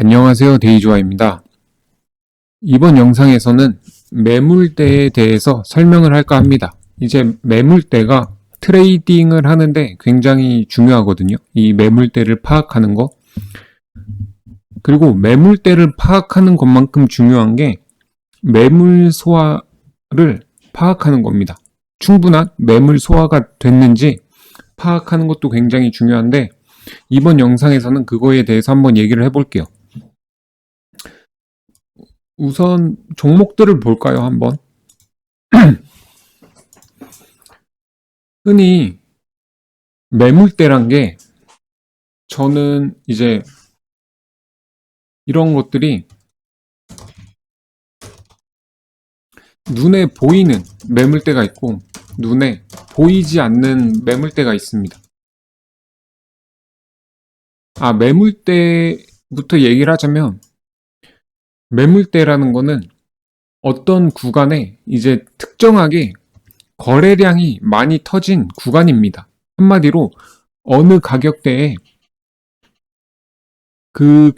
안녕하세요. 데이조아입니다. 이번 영상에서는 매물대에 대해서 설명을 할까 합니다. 이제 매물대가 트레이딩을 하는데 굉장히 중요하거든요. 이 매물대를 파악하는 거. 그리고 매물대를 파악하는 것만큼 중요한 게 매물 소화를 파악하는 겁니다. 충분한 매물 소화가 됐는지 파악하는 것도 굉장히 중요한데 이번 영상에서는 그거에 대해서 한번 얘기를 해볼게요. 우선 종목들을 볼까요, 한번? 흔히 매물대란 게 저는 이제 이런 것들이 눈에 보이는 매물대가 있고 눈에 보이지 않는 매물대가 있습니다. 매물대부터 얘기를 하자면 매물대라는 거는 어떤 구간에 이제 특정하게 거래량이 많이 터진 구간입니다. 한마디로 어느 가격대에 그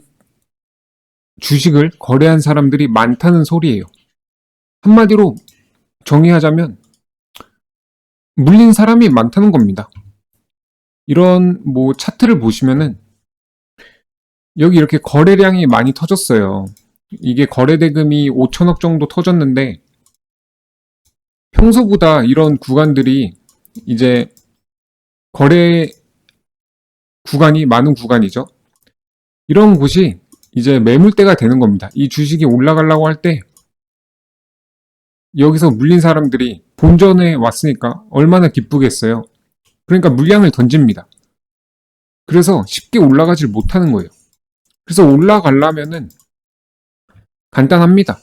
주식을 거래한 사람들이 많다는 소리예요. 한마디로 정의하자면 물린 사람이 많다는 겁니다. 이런 차트를 보시면은 여기 이렇게 거래량이 많이 터졌어요. 이게 거래 대금이 5천억 정도 터졌는데 평소보다 이런 구간들이 이제 거래 구간이 많은 구간이죠. 이런 곳이 이제 매물대가 되는 겁니다. 이 주식이 올라가려고 할 때 여기서 물린 사람들이 본전에 왔으니까 얼마나 기쁘겠어요. 그러니까 물량을 던집니다. 그래서 쉽게 올라가질 못하는 거예요. 그래서 올라가려면은 간단합니다.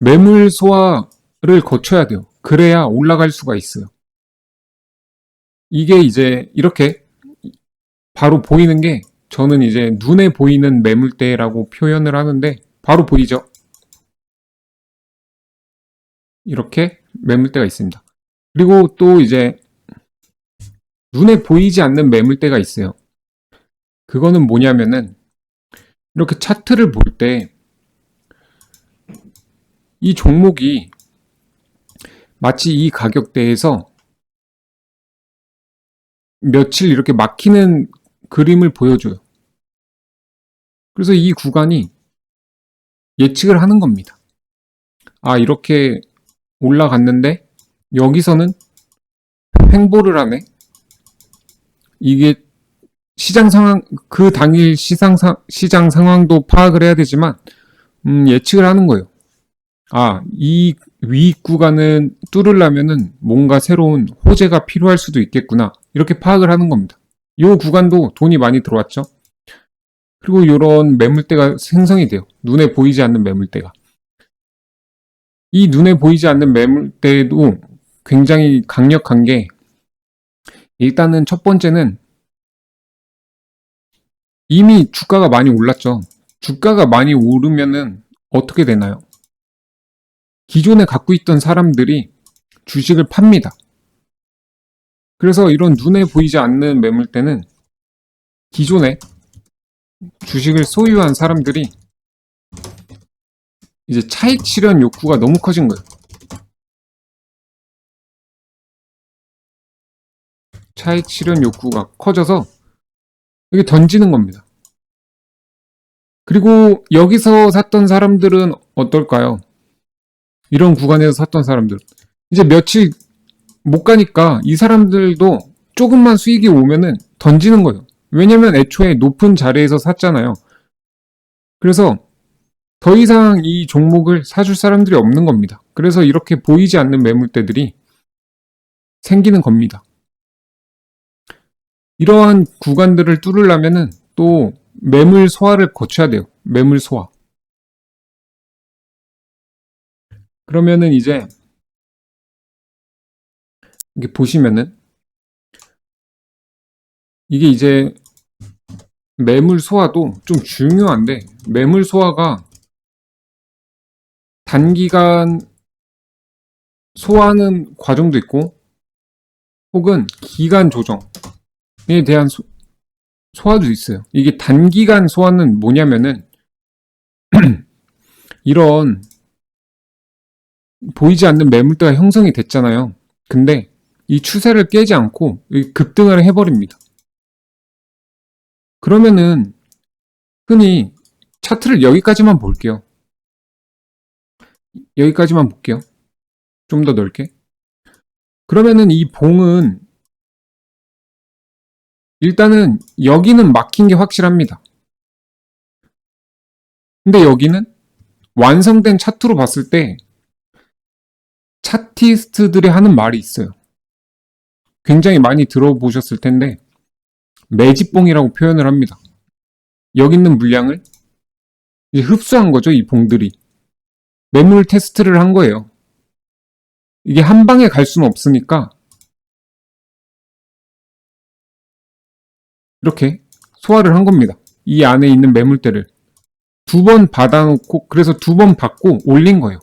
매물 소화를 거쳐야 돼요. 그래야 올라갈 수가 있어요. 이게 이제 이렇게 바로 보이는 게 저는 이제 눈에 보이는 매물대라고 표현을 하는데 바로 보이죠? 이렇게 매물대가 있습니다. 그리고 또 이제 눈에 보이지 않는 매물대가 있어요. 그거는 뭐냐면은 이렇게 차트를 볼 때 이 종목이 마치 이 가격대에서 며칠 이렇게 막히는 그림을 보여줘요. 그래서 이 구간이 예측을 하는 겁니다. 이렇게 올라갔는데 여기서는 횡보를 하네. 이게 시장 상황, 그 당일 시장 상황도 파악을 해야 되지만 예측을 하는 거예요. 이 위 구간은 뚫으려면은 뭔가 새로운 호재가 필요할 수도 있겠구나. 이렇게 파악을 하는 겁니다. 이 구간도 돈이 많이 들어왔죠. 그리고 이런 매물대가 생성이 돼요. 눈에 보이지 않는 매물대가. 이 눈에 보이지 않는 매물대도 굉장히 강력한 게 일단은 첫 번째는 이미 주가가 많이 올랐죠. 주가가 많이 오르면은 어떻게 되나요? 기존에 갖고 있던 사람들이 주식을 팝니다. 그래서 이런 눈에 보이지 않는 매물대는 기존에 주식을 소유한 사람들이 이제 차익 실현 욕구가 너무 커진 거예요. 차익 실현 욕구가 커져서 이게 던지는 겁니다. 그리고 여기서 샀던 사람들은 어떨까요? 이런 구간에서 샀던 사람들. 이제 며칠 못 가니까 이 사람들도 조금만 수익이 오면은 던지는 거예요. 왜냐면 애초에 높은 자리에서 샀잖아요. 그래서 더 이상 이 종목을 사줄 사람들이 없는 겁니다. 그래서 이렇게 보이지 않는 매물대들이 생기는 겁니다. 이러한 구간들을 뚫으려면은 또 매물 소화를 거쳐야 돼요. 매물 소화. 그러면은 이제 이렇게 보시면은 이게 이제 매물 소화도 좀 중요한데 매물 소화가 단기간 소화하는 과정도 있고 혹은 기간 조정에 대한 소화도 있어요. 이게 단기간 소화는 뭐냐면은 이런 보이지 않는 매물대가 형성이 됐잖아요. 근데 이 추세를 깨지 않고 급등을 해버립니다. 그러면은 흔히 차트를 여기까지만 볼게요. 여기까지만 볼게요. 좀 더 넓게. 그러면은 이 봉은 일단은 여기는 막힌 게 확실합니다. 근데 여기는 완성된 차트로 봤을 때 차티스트들이 하는 말이 있어요. 굉장히 많이 들어보셨을 텐데 매집봉이라고 표현을 합니다. 여기 있는 물량을 이제 흡수한 거죠, 이 봉들이. 매물 테스트를 한 거예요. 이게 한 방에 갈 수는 없으니까 이렇게 소화를 한 겁니다. 이 안에 있는 매물대를 두 번 받아놓고, 그래서 두 번 받고 올린 거예요.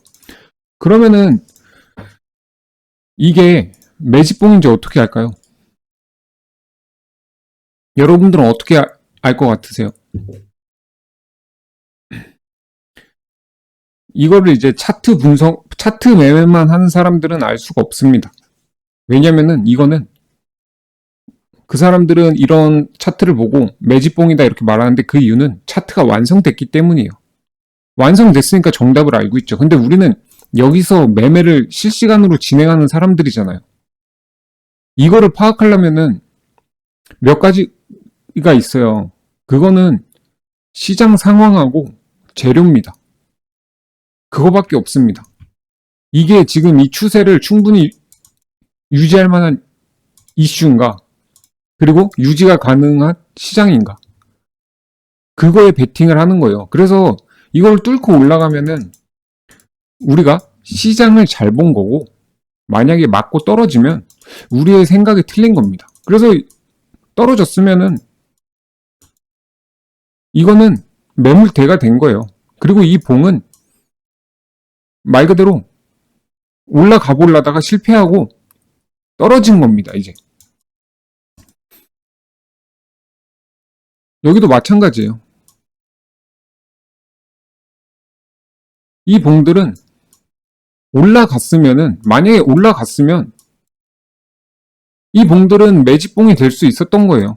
그러면은 이게 매집봉인지 어떻게 알까요? 여러분들은 어떻게 알 것 같으세요? 이거를 이제 차트 매매만 하는 사람들은 알 수가 없습니다. 왜냐면은 이거는 그 사람들은 이런 차트를 보고 매집봉이다 이렇게 말하는데 그 이유는 차트가 완성됐기 때문이에요. 완성됐으니까 정답을 알고 있죠. 근데 우리는 여기서 매매를 실시간으로 진행하는 사람들이잖아요. 이거를 파악하려면은 몇 가지가 있어요. 그거는 시장 상황하고 재료입니다. 그거밖에 없습니다. 이게 지금 이 추세를 충분히 유지할 만한 이슈인가? 그리고 유지가 가능한 시장인가? 그거에 베팅을 하는 거예요. 그래서 이걸 뚫고 올라가면은 우리가 시장을 잘 본 거고, 만약에 맞고 떨어지면 우리의 생각이 틀린 겁니다. 그래서 떨어졌으면은 이거는 매물대가 된 거예요. 그리고 이 봉은 말 그대로 올라가 보려다가 실패하고 떨어진 겁니다, 이제. 여기도 마찬가지예요. 이 봉들은 만약에 올라갔으면 이 봉들은 매집봉이 될 수 있었던 거예요.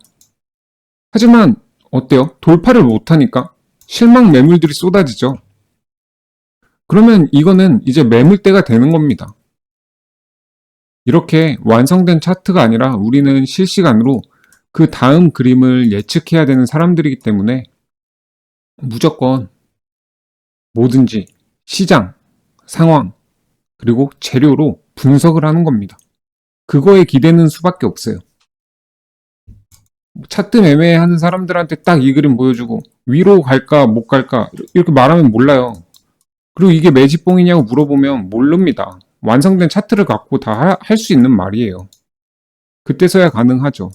하지만 어때요? 돌파를 못하니까 실망 매물들이 쏟아지죠. 그러면 이거는 이제 매물대가 되는 겁니다. 이렇게 완성된 차트가 아니라 우리는 실시간으로 그 다음 그림을 예측해야 되는 사람들이기 때문에 무조건 뭐든지 시장, 상황, 그리고 재료로 분석을 하는 겁니다. 그거에 기대는 수밖에 없어요. 차트 매매하는 사람들한테 딱 이 그림 보여주고 위로 갈까 못 갈까 이렇게 말하면 몰라요. 그리고 이게 매집봉이냐고 물어보면 모릅니다. 완성된 차트를 갖고 다 할 수 있는 말이에요. 그때서야 가능하죠.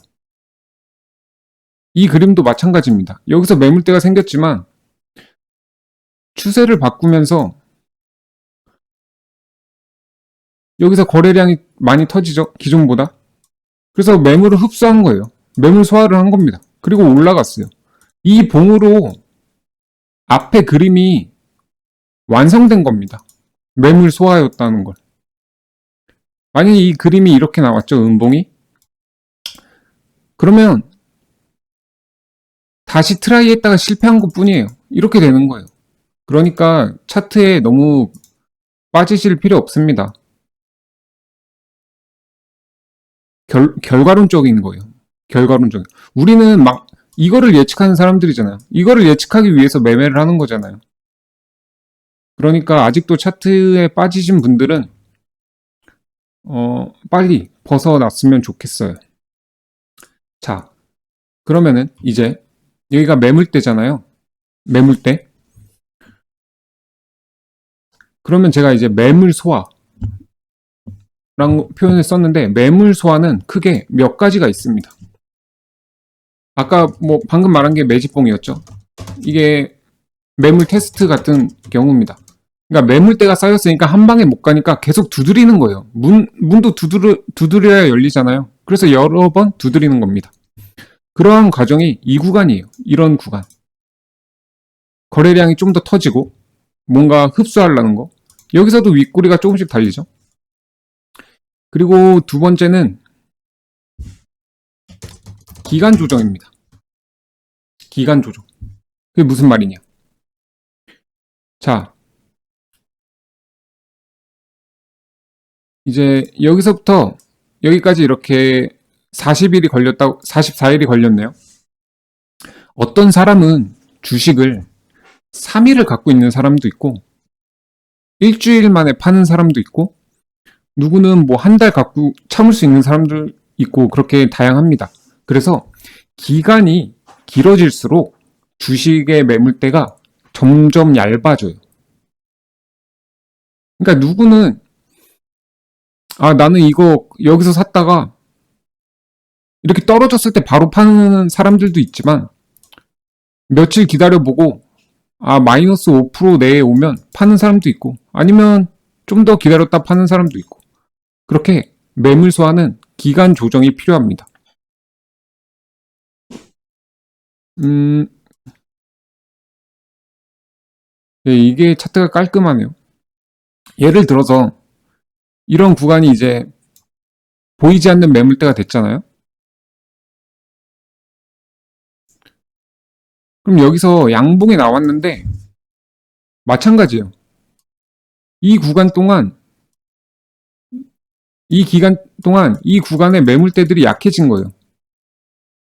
이 그림도 마찬가지입니다. 여기서 매물대가 생겼지만 추세를 바꾸면서 여기서 거래량이 많이 터지죠, 기존보다. 그래서 매물을 흡수한 거예요. 매물 소화를 한 겁니다. 그리고 올라갔어요. 이 봉으로 앞에 그림이 완성된 겁니다. 매물 소화였다는 걸. 만약에 이 그림이 이렇게 나왔죠, 음봉이. 그러면 다시 트라이 했다가 실패한 것 뿐이에요. 이렇게 되는 거예요. 그러니까 차트에 너무 빠지실 필요 없습니다. 결과론적인 거예요. 결과론적. 우리는 막 이거를 예측하는 사람들이잖아요. 이거를 예측하기 위해서 매매를 하는 거잖아요. 그러니까 아직도 차트에 빠지신 분들은 빨리 벗어났으면 좋겠어요. 자, 그러면은 이제 여기가 매물대잖아요. 매물대. 그러면 제가 이제 매물 소화라는 표현을 썼는데 매물 소화는 크게 몇 가지가 있습니다. 아까 뭐 방금 말한 게 매집봉이었죠. 이게 매물 테스트 같은 경우입니다. 그러니까 매물대가 쌓였으니까 한 방에 못 가니까 계속 두드리는 거예요. 문도 두드려야 열리잖아요. 그래서 여러 번 두드리는 겁니다. 그러한 과정이 이 구간이에요. 이런 구간. 거래량이 좀 더 터지고 뭔가 흡수하려는 거. 여기서도 윗꼬리가 조금씩 달리죠. 그리고 두 번째는 기간 조정입니다. 기간 조정. 그게 무슨 말이냐? 자, 이제 여기서부터 여기까지 이렇게 40일이 걸렸다고, 44일이 걸렸네요. 어떤 사람은 주식을 3일을 갖고 있는 사람도 있고, 일주일 만에 파는 사람도 있고, 누구는 뭐 한 달 갖고 참을 수 있는 사람들 있고, 그렇게 다양합니다. 그래서 기간이 길어질수록 주식의 매물대가 점점 얇아져요. 그러니까 누구는, 아, 나는 이거 여기서 샀다가 이렇게 떨어졌을 때 바로 파는 사람들도 있지만, 며칠 기다려보고, 아, 마이너스 5% 내에 오면 파는 사람도 있고, 아니면 좀 더 기다렸다 파는 사람도 있고, 그렇게 매물 소화는 기간 조정이 필요합니다. 네, 이게 차트가 깔끔하네요. 예를 들어서 이런 구간이 이제 보이지 않는 매물대가 됐잖아요. 그럼 여기서 양봉이 나왔는데 마찬가지예요. 이 구간 동안 이 기간 동안 이 구간의 매물대들이 약해진 거예요.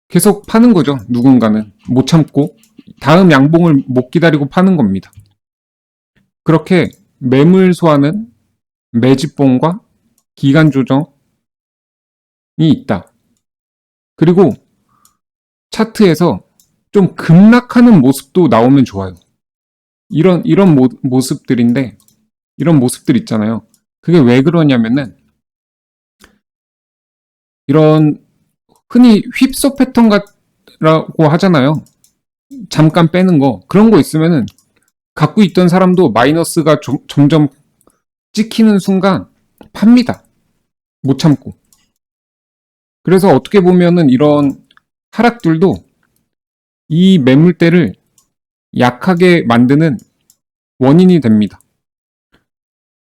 계속 파는 거죠. 누군가는 못 참고 다음 양봉을 못 기다리고 파는 겁니다. 그렇게 매물 소화는 매집봉과 기간 조정이 있다. 그리고 차트에서 좀 급락하는 모습도 나오면 좋아요. 이런 모습들인데, 이런 모습들 있잖아요. 그게 왜 그러냐면은, 이런 흔히 휩소 패턴이라고 하잖아요. 잠깐 빼는 거. 그런 거 있으면은 갖고 있던 사람도 마이너스가 점점 찍히는 순간 팝니다. 못 참고. 그래서 어떻게 보면은 이런 하락들도 이 매물대를 약하게 만드는 원인이 됩니다.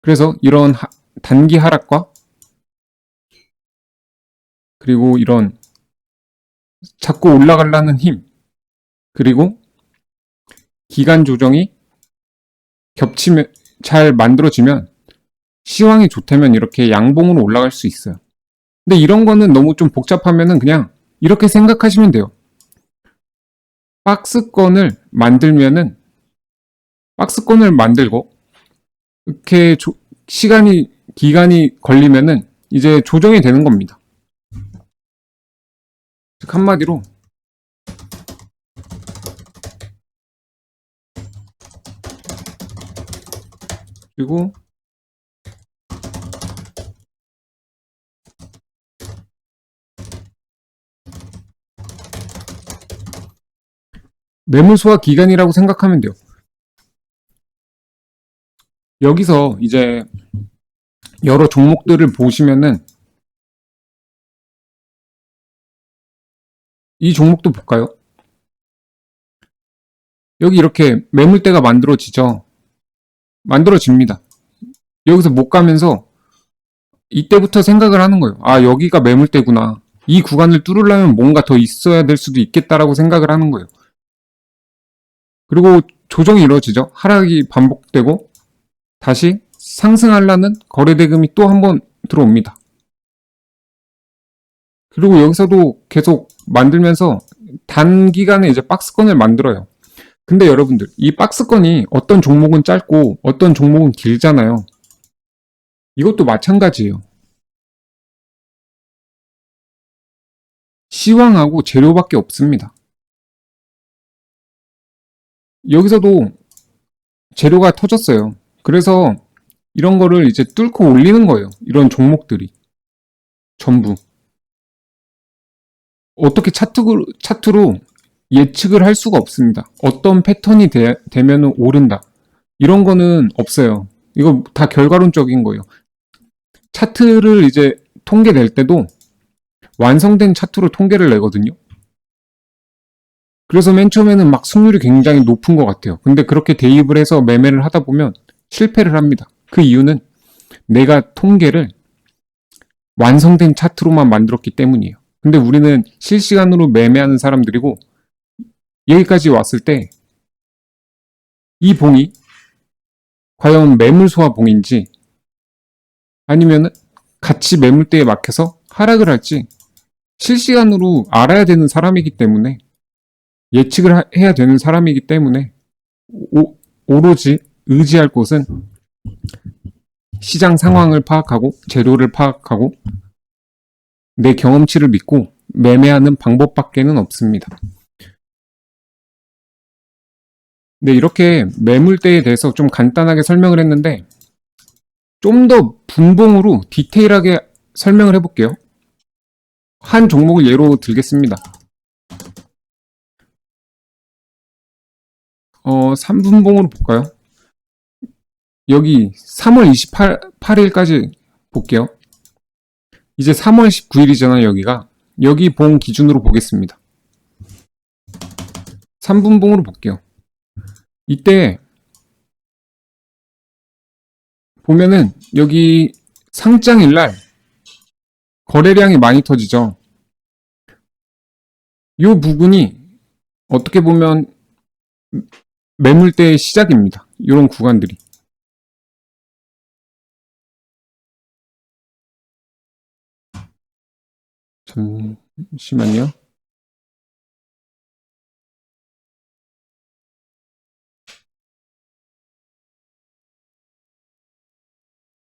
그래서 이런 단기 하락과 그리고 이런 자꾸 올라가려는 힘, 그리고 기간 조정이 겹치면, 잘 만들어지면, 시황이 좋다면 이렇게 양봉으로 올라갈 수 있어요. 근데 이런 거는 너무 좀 복잡하면은 그냥 이렇게 생각하시면 돼요. 박스권을 만들고, 이렇게 기간이 걸리면은 이제 조정이 되는 겁니다. 즉, 한마디로, 그리고 매물 소화 기간이라고 생각하면 돼요. 여기서 이제 여러 종목들을 보시면은 이 종목도 볼까요? 여기 이렇게 매물대가 만들어지죠. 만들어집니다. 여기서 못 가면서 이때부터 생각을 하는 거예요. 아, 여기가 매물대구나. 이 구간을 뚫으려면 뭔가 더 있어야 될 수도 있겠다라고 생각을 하는 거예요. 그리고 조정이 이루어지죠. 하락이 반복되고 다시 상승하려는 거래 대금이 또 한 번 들어옵니다. 그리고 여기서도 계속 만들면서 단기간에 이제 박스권을 만들어요. 근데 여러분들, 이 박스권이 어떤 종목은 짧고 어떤 종목은 길잖아요. 이것도 마찬가지예요. 시황하고 재료밖에 없습니다. 여기서도 재료가 터졌어요. 그래서 이런 거를 이제 뚫고 올리는 거예요. 이런 종목들이. 전부. 어떻게 차트로 예측을 할 수가 없습니다. 어떤 패턴이 되면은 오른다. 이런 거는 없어요. 이거 다 결과론적인 거예요. 차트를 이제 통계 낼 때도 완성된 차트로 통계를 내거든요. 그래서 맨 처음에는 막 승률이 굉장히 높은 것 같아요. 근데 그렇게 대입을 해서 매매를 하다 보면 실패를 합니다. 그 이유는 내가 통계를 완성된 차트로만 만들었기 때문이에요. 근데 우리는 실시간으로 매매하는 사람들이고, 여기까지 왔을 때 이 봉이 과연 매물 소화 봉인지 아니면 같이 매물대에 막혀서 하락을 할지 실시간으로 알아야 되는 사람이기 때문에, 예측을 해야 되는 사람이기 때문에 오로지 의지할 곳은 시장 상황을 파악하고 재료를 파악하고 내 경험치를 믿고 매매하는 방법밖에는 없습니다. 네, 이렇게 매물대에 대해서 좀 간단하게 설명을 했는데, 좀 더 분봉으로 디테일하게 설명을 해볼게요. 한 종목을 예로 들겠습니다. 3분봉으로 볼까요? 여기 3월 28일까지 볼게요. 이제 3월 19일이잖아요, 여기가. 여기 봉 기준으로 보겠습니다. 3분봉으로 볼게요. 이때 보면은 여기 상장일날 거래량이 많이 터지죠. 이 부분이 어떻게 보면 매물대의 시작입니다. 이런 구간들이. 잠시만요.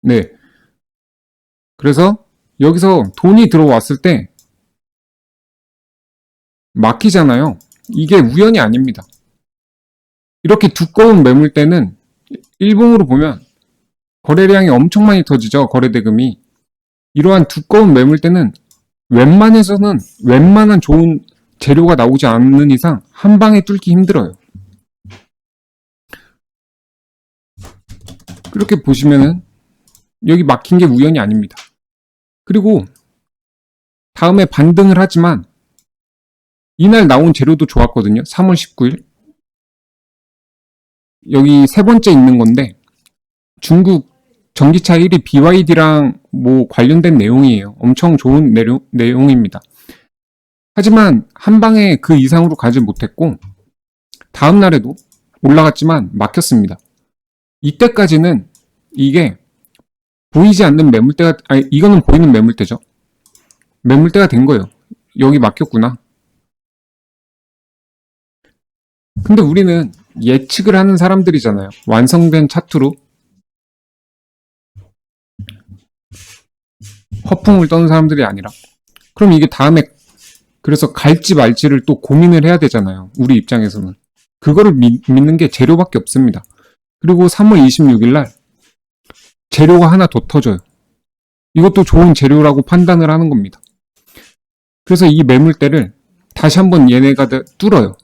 네. 그래서 여기서 돈이 들어왔을 때 막히잖아요. 이게 우연이 아닙니다. 이렇게 두꺼운 매물대는 일봉으로 보면 거래량이 엄청 많이 터지죠. 거래대금이. 이러한 두꺼운 매물대는 웬만한 좋은 재료가 나오지 않는 이상 한 방에 뚫기 힘들어요. 그렇게 보시면은 여기 막힌 게 우연이 아닙니다. 그리고 다음에 반등을 하지만 이날 나온 재료도 좋았거든요. 3월 19일. 여기 세 번째 있는 건데 중국 전기차 1위 BYD랑 뭐 관련된 내용이에요. 엄청 좋은 내용입니다. 하지만 한 방에 그 이상으로 가지 못했고 다음 날에도 올라갔지만 막혔습니다. 이때까지는 이게 보이지 않는 매물대가, 아니 이거는 보이는 매물대죠. 매물대가 된 거예요. 여기 막혔구나. 근데 우리는 예측을 하는 사람들이잖아요. 완성된 차트로 허풍을 떠는 사람들이 아니라. 그럼 이게 다음에 그래서 갈지 말지를 또 고민을 해야 되잖아요. 우리 입장에서는. 그거를 믿는 게 재료밖에 없습니다. 그리고 3월 26일 날 재료가 하나 더 터져요. 이것도 좋은 재료라고 판단을 하는 겁니다. 그래서 이 매물대를 다시 한번 얘네가 뚫어요.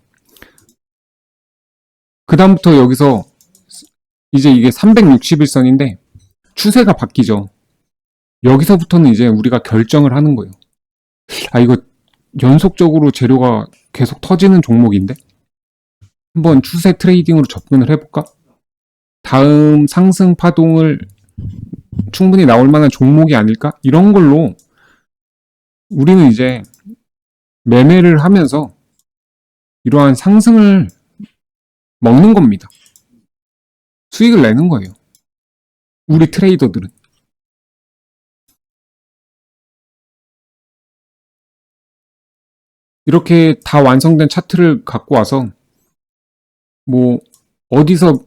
그 다음부터 여기서 이제 이게 361선인데 추세가 바뀌죠. 여기서부터는 이제 우리가 결정을 하는 거예요. 아, 이거 연속적으로 재료가 계속 터지는 종목인데? 한번 추세 트레이딩으로 접근을 해볼까? 다음 상승 파동을 충분히 나올 만한 종목이 아닐까? 이런 걸로 우리는 이제 매매를 하면서 이러한 상승을 먹는 겁니다. 수익을 내는 거예요. 우리 트레이더들은. 이렇게 다 완성된 차트를 갖고 와서 뭐 어디서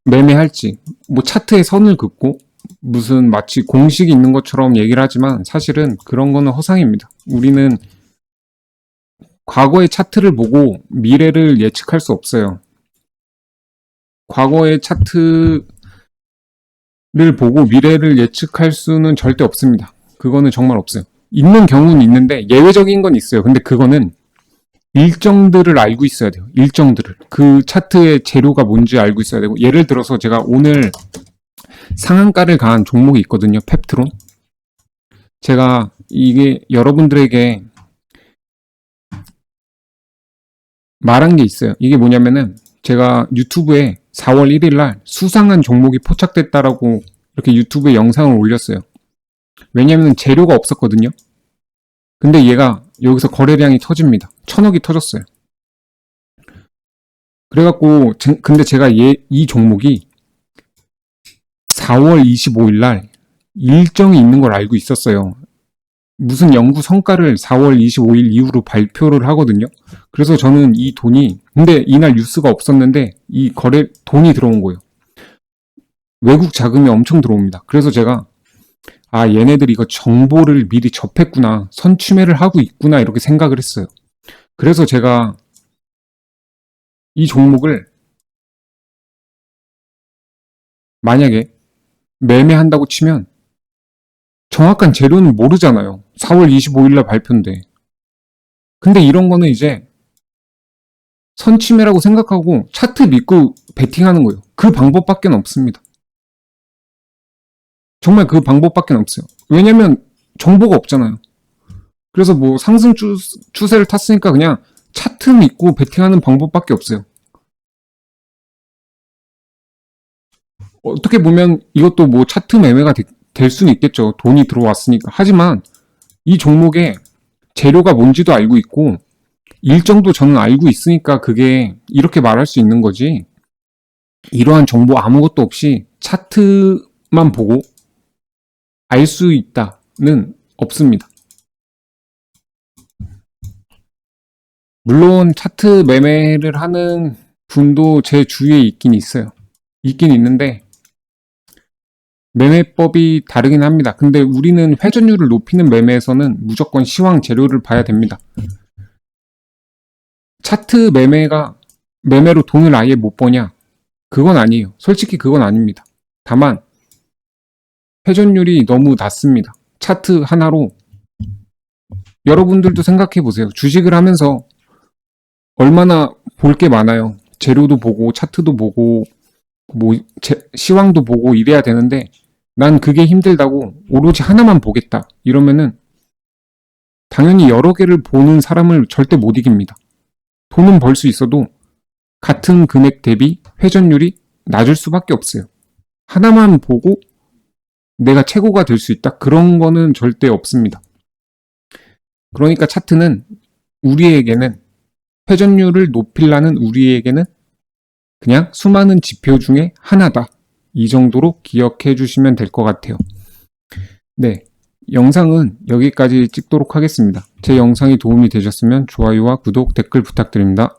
매매할지 뭐 차트에 선을 긋고 무슨 마치 공식이 있는 것처럼 얘기를 하지만 사실은 그런 거는 허상입니다. 우리는 과거의 차트를 보고 미래를 예측할 수 없어요. 과거의 차트를 보고 미래를 예측할 수는 절대 없습니다. 그거는 정말 없어요. 있는 경우는 있는데 예외적인 건 있어요. 근데 그거는 일정들을 알고 있어야 돼요. 일정들을. 그 차트의 재료가 뭔지 알고 있어야 되고, 예를 들어서 제가 오늘 상한가를 가한 종목이 있거든요. 펩트론. 제가 이게 여러분들에게 말한 게 있어요. 이게 뭐냐면은 제가 유튜브에 4월 1일 날 수상한 종목이 포착됐다라고 이렇게 유튜브에 영상을 올렸어요. 왜냐면 재료가 없었거든요. 근데 얘가 여기서 거래량이 터집니다. 1000억이 터졌어요. 그래갖고 근데 제가 이 종목이 4월 25일 날 일정이 있는 걸 알고 있었어요. 무슨 연구 성과를 4월 25일 이후로 발표를 하거든요. 그래서 저는 이 돈이, 근데 이날 뉴스가 없었는데 이 돈이 들어온 거예요. 외국 자금이 엄청 들어옵니다. 그래서 제가 얘네들 이거 정보를 미리 접했구나, 선취매를 하고 있구나 이렇게 생각을 했어요. 그래서 제가 이 종목을 만약에 매매한다고 치면 정확한 재료는 모르잖아요. 4월 25일 날 발표인데. 근데 이런 거는 이제 선취매라고 생각하고 차트 믿고 베팅하는 거예요. 그 방법밖에 없습니다. 정말 그 방법밖에 없어요. 왜냐면 정보가 없잖아요. 그래서 뭐 상승 추세를 탔으니까 그냥 차트 믿고 베팅하는 방법밖에 없어요. 어떻게 보면 이것도 뭐 차트 매매가 될 수는 있겠죠. 돈이 들어왔으니까. 하지만 이 종목에 재료가 뭔지도 알고 있고 일정도 저는 알고 있으니까 그게 이렇게 말할 수 있는 거지. 이러한 정보 아무것도 없이 차트만 보고 알 수 있다는 없습니다. 물론 차트 매매를 하는 분도 제 주위에 있긴 있어요. 있긴 있는데 매매법이 다르긴 합니다. 근데 우리는 회전율을 높이는 매매에서는 무조건 시황 재료를 봐야 됩니다. 차트 매매로 돈을 아예 못 버냐? 그건 아니에요. 솔직히 그건 아닙니다. 다만 회전율이 너무 낮습니다. 차트 하나로. 여러분들도 생각해 보세요. 주식을 하면서 얼마나 볼 게 많아요. 재료도 보고 차트도 보고 뭐 시황도 보고 이래야 되는데 난 그게 힘들다고 오로지 하나만 보겠다 이러면은 당연히 여러 개를 보는 사람을 절대 못 이깁니다. 돈은 벌 수 있어도 같은 금액 대비 회전율이 낮을 수밖에 없어요. 하나만 보고 내가 최고가 될 수 있다? 그런 거는 절대 없습니다. 그러니까 차트는 우리에게는, 회전율을 높이려는 우리에게는 그냥 수많은 지표 중에 하나다. 이 정도로 기억해 주시면 될 것 같아요. 네, 영상은 여기까지 찍도록 하겠습니다. 제 영상이 도움이 되셨으면 좋아요와 구독, 댓글 부탁드립니다.